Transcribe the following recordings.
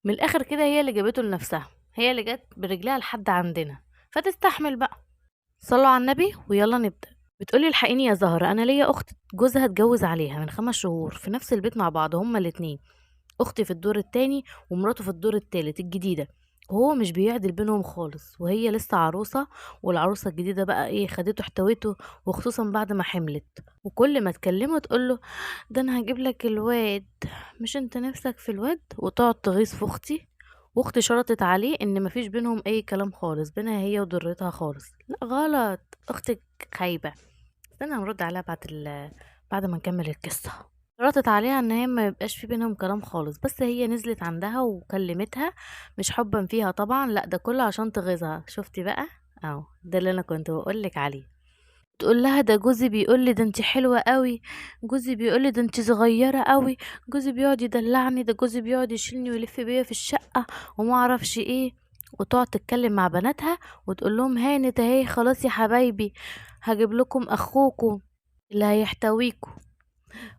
من الاخر كده هي اللي جابته لنفسها، هي اللي جت برجلها لحد عندنا، فتستحمل بقى. صلوا على النبي ويلا نبدأ. بتقولي الحقيني يا زهرة، انا ليا اخت جوزها اتجوز عليها من 5 شهور في نفس البيت مع بعض هما الاتنين. اختي في الدور التاني ومراته في الدور التالت الجديدة، وهو مش بيعدل بينهم خالص، وهي لسه عروسة. والعروسة الجديدة بقى ايه، خدته احتوته، وخصوصا بعد ما حملت. وكل ما تكلمه تقوله ده انا هجيب لك الواد، مش انت نفسك في الواد، وتقعد تغيظ في اختي. واختي شرطت عليه ان مفيش بينهم اي كلام خالص بينها هي وضرتها خالص. لا غلط، اختك خايبة. استنى هنرد عليها بعد ما نكمل القصة. ردت عليها ان هي ما يبقاش في بينهم كلام خالص، بس هي نزلت عندها وكلمتها، مش حبا فيها طبعا، لا ده كله عشان تغيظها. شفتي بقى؟ اهو ده اللي انا كنت بقولك عليه. تقول لها ده جوزي بيقول لي ده انت حلوه قوي، جوزي بيقول لي ده انت صغيره قوي، جوزي بيقعد يدلعني، ده جوزي بيقعد يشيلني ويلف بيا في الشقه وما اعرفش ايه. وتقعد تتكلم مع بناتها وتقول لهم هانت اهي خلاص يا حبايبي، هجيب لكم اخوكم اللي هيحتويكم.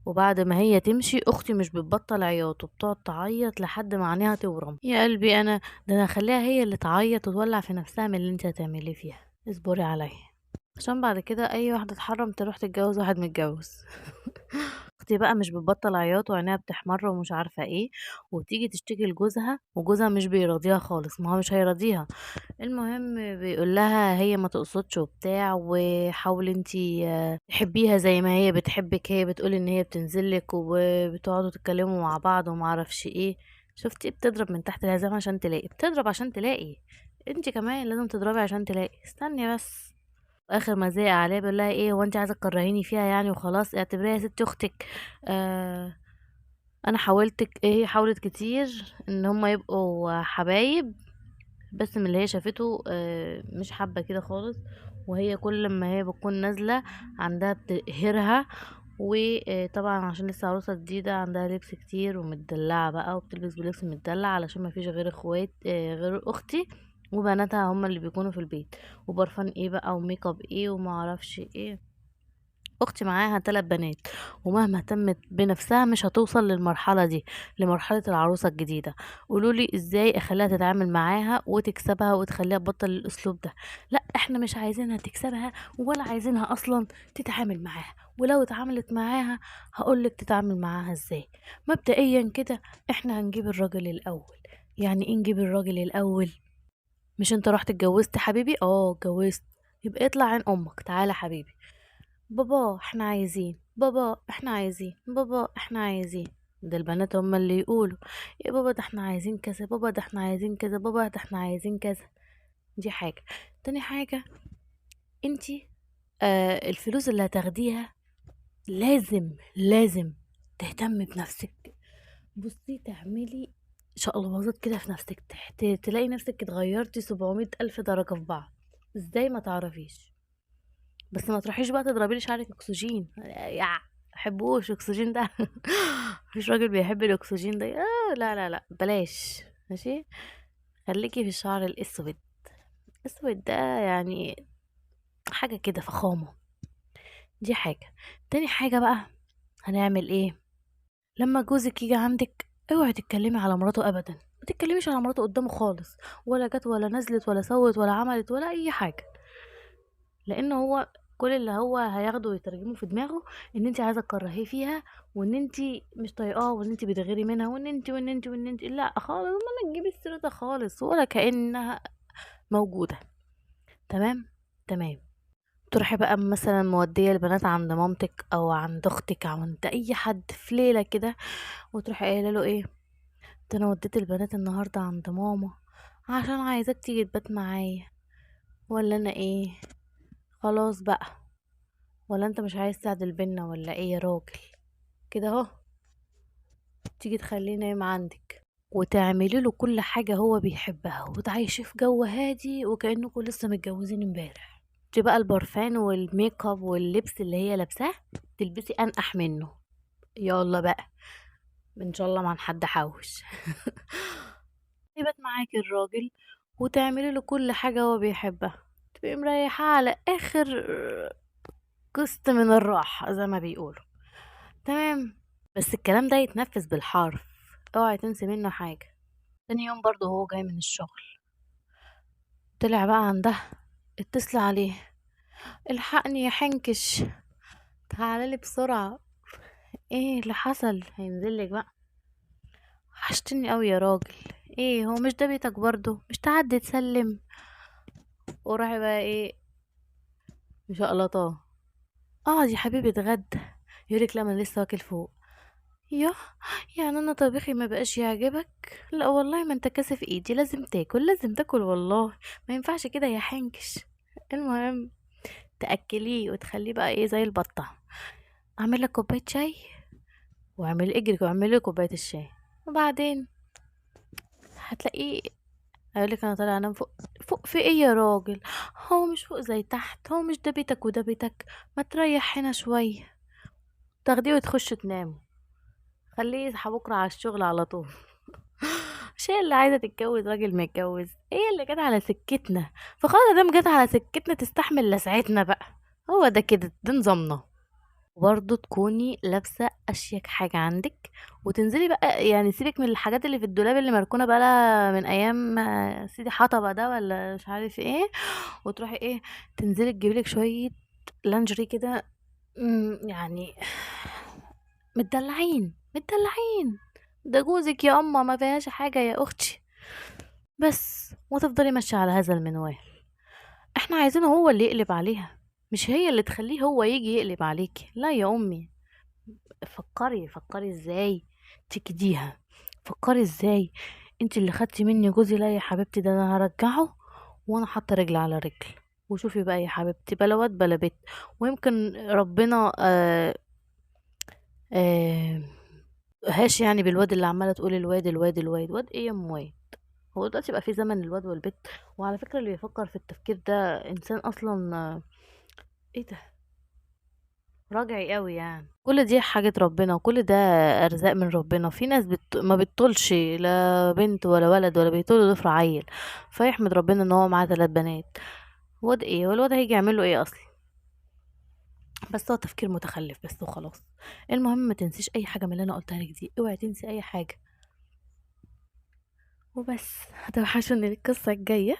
وبعد ما هي تمشي اختي مش بتبطل عياط، وبتقعد تعيط لحد ما عينيها تورم. يا قلبي انا، ده انا اخليها هي اللي تعيط وتولع في نفسها من اللي انت هتعمليه فيها. اصبري عليا، عشان بعد كده اي واحده تحرم تروح تتجوز واحد متجوز. اختي بقى مش بتبطل عياط وعينيها بتحمر ومش عارفه ايه، وتيجي تشتكي لجوزها وجوزها مش بيراضيها خالص، ما هو مش هيراضيها. المهم بيقول لها هي ما تقصدش وبتاع، وحاولي انتي تحبيها زي ما هي بتحبك. هي بتقول ان هي بتنزلك وبتقعدوا تتكلموا مع بعض وما اعرفش ايه. شفتي؟ بتضرب من تحت الحزام عشان تلاقي، بتضرب عشان تلاقي. انتي كمان لازم تضربي عشان تلاقي. استني بس. اخر ما زهق عليها بيقول لها ايه، هو انت عايزه تكرهيني فيها يعني وخلاص؟ اعتبريها يا ستي اختك. آه انا حاولتك ايه، هي حاولت كتير ان هما يبقوا حبايب، بس من اللي هي شافته مش حابة كده خالص. وهي كل ما هي بتكون نازلة عندها بتقهرها. وطبعا عشان لسه عروسة جديدة عندها لبس كتير ومتدلعة بقى، وبتلبس بلبس متدلع علشان ما فيش غير اخوات غير اختي وبناتها هما اللي بيكونوا في البيت. وبرفان ايه بقى وميك اب ايه وما اعرفش ايه. اختي معاها 3 بنات، ومهما اهتمت بنفسها مش هتوصل للمرحلة دي، لمرحلة العروسة الجديدة. قولولي ازاي اخليها تتعامل معاها وتكسبها وتخليها تبطل الاسلوب ده؟ لا احنا مش عايزينها تكسبها ولا عايزينها اصلا تتعامل معاها. ولو اتعاملت معاها هقولك تتعامل معاها ازاي. مبدئيا كده احنا هنجيب الراجل الاول. يعني ايه نجيب الراجل الاول؟ مش انت رحت اتجوزت حبيبي؟ اه اتجوزت. يبقى اطلع عين امك، تعالى حبيبي. بابا احنا عايزين، بابا احنا عايزين، بابا احنا عايزين. ده البنات هما اللي يقولوا يا بابا ده احنا عايزين كذا، بابا ده احنا عايزين كذا، بابا ده احنا عايزين كذا. دي حاجة. تاني حاجة، انتي الفلوس اللي هتاخديها لازم تهتمي بنفسك. بصي تعملي شقلباظات كده في نفسك، تلاقي نفسك اتغيرتي 700 ألف درجة في بعض. ازاي؟ ما تعرفيش. بس ما تروحيش بقى تضربي لي شعرك اكسجين، يا بحبوش اكسجين ده. مفيش راجل بيحب الاكسجين ده. لا لا لا بلاش. ماشي، خليكي في الشعر الاسود. الاسود ده يعني حاجة كده فخامة. دي حاجة. تاني حاجة بقى، هنعمل ايه لما جوزك يجي عندك؟ اوعي تتكلمي على مراته ابدا، ما تتكلميش على مراته قدامه خالص، ولا جت ولا نزلت ولا سوت ولا عملت ولا اي حاجة. لان هو كل اللي هو هياخده ويترجمه في دماغه ان انت عايزه تكرهيه فيها، وان انت مش طايقاه، وان انت بتغيري منها، وان انت لا خالص، ما تجيبي السيره ده خالص ولا كانها موجوده. تمام. تمام. تروحي بقى مثلا موديه البنات عند مامتك او عند اختك او عند اي حد في ليله كده، وتروحي قايله له ايه، ده انا وديت البنات النهارده عند ماما عشان عايزاك تيجي تبات معايا. ولا انا ايه؟ خلاص بقى. ولا انت مش عايز تعدل بينا ولا ايه يا راجل؟ كده اهو تيجي تخليه نايم عندك وتعملي له كل حاجة هو بيحبها وتعيشي في جو هادي وكأنكم لسه متجوزين امبارح. تجيبي بقى البرفان والميك اب واللبس اللي هي لابساه تلبسي انقح منه. يلا بقى، ان شاء الله ما حد حوش. يبات معاكي الراجل وتعملي له كل حاجة هو بيحبها، تبقي مريحة على اخر قسط من الراحة زي ما بيقولوا. تمام. بس الكلام ده يتنفذ بالحرف، اوعي تنسي منه حاجة. تاني يوم برضه وهو جاي من الشغل طلع بقى عندها، اتصل عليه: الحقني يا حنكش، تعالى لي بسرعة. ايه اللي حصل؟ هينزلك بقى. وحشتني قوي يا راجل. ايه هو مش ده بيتك برضه؟ مش تعدي تسلم؟ وراح بقى ايه، مشقلطاه. اقعد يا حبيبي اتغدى. يقولك لا، ما أنا لسه واكل فوق. ياه، يعني انا طبيخي ما بقاش يعجبك؟ لا والله، ما انت كاسف ايدي، لازم تاكل لازم تاكل والله، ما ينفعش كده يا حنكش. المهم تاكليه وتخليه بقى ايه زي البطه. اعمل لك كوبايه شاي، اجري واعمل لي كوبايه الشاي. وبعدين هتلاقيه هيقولك انا طالع انام فوق. فوق في ايه يا راجل؟ هو مش فوق زي تحت؟ هو مش ده بيتك وده بيتك؟ ما تريح هنا شويه، تاخديه وتخش تنام. خليه يصحى بكره على الشغل على طول. مش هي اللي عايزه تتجوز راجل متجوز؟ هي اللي جت على سكتنا، فخلاص دام جت على سكتنا تستحمل لسعتنا بقى. هو ده كده، ده نظامنا. وبرضه تكوني لابسه اشيك حاجه عندك، وتنزلي بقى، يعني سيبك من الحاجات اللي في الدولاب اللي مركونه بقى من ايام سيدي حطبه ده ولا مش عارف ايه، وتروحي ايه، تنزلي تجيبي لك شويه لانجري كده. يعني متدلعين متدلعين. ده جوزك يا اما، ما فيهاش حاجه يا اختي. بس وتفضلي ماشيه على هذا المنوال. احنا عايزينه هو اللي يقلب عليها، مش هي اللي تخليه هو يجي يقلب عليكي. لا يا امي، فكري ازاي تكديها. فكري ازاي انت اللي خدتي مني جوزي. لا يا حبيبتي، ده انا هرجعه وانا حاطه رجل على رجل. وشوفي بقى يا حبيبتي، بلا واد بلا بيت. ويمكن ربنا آه هاش يعني بالواد اللي عماله تقول الواد الواد الواد. واد ايه يا ام واد؟ هو دلوقتي بقى في زمن الواد والبت؟ وعلى فكره اللي بيفكر في التفكير ده انسان اصلا ايه ده، راجعي قوي يعني. كل دي حاجة ربنا، وكل ده ارزاق من ربنا. في ناس ما بتطولش لا بنت ولا ولد، ولا بيطول ضفر عيل، فيحمد ربنا ان هو معاه 3 بنات. واد ايه؟ والواد هيجي يعمل له ايه اصلا؟ بس هو تفكير متخلف بس وخلاص. المهم ما تنسيش اي حاجة من اللي انا قلتها لك دي، اوعي تنسي اي حاجة. وبس. هتوحشوني القصة الجاية.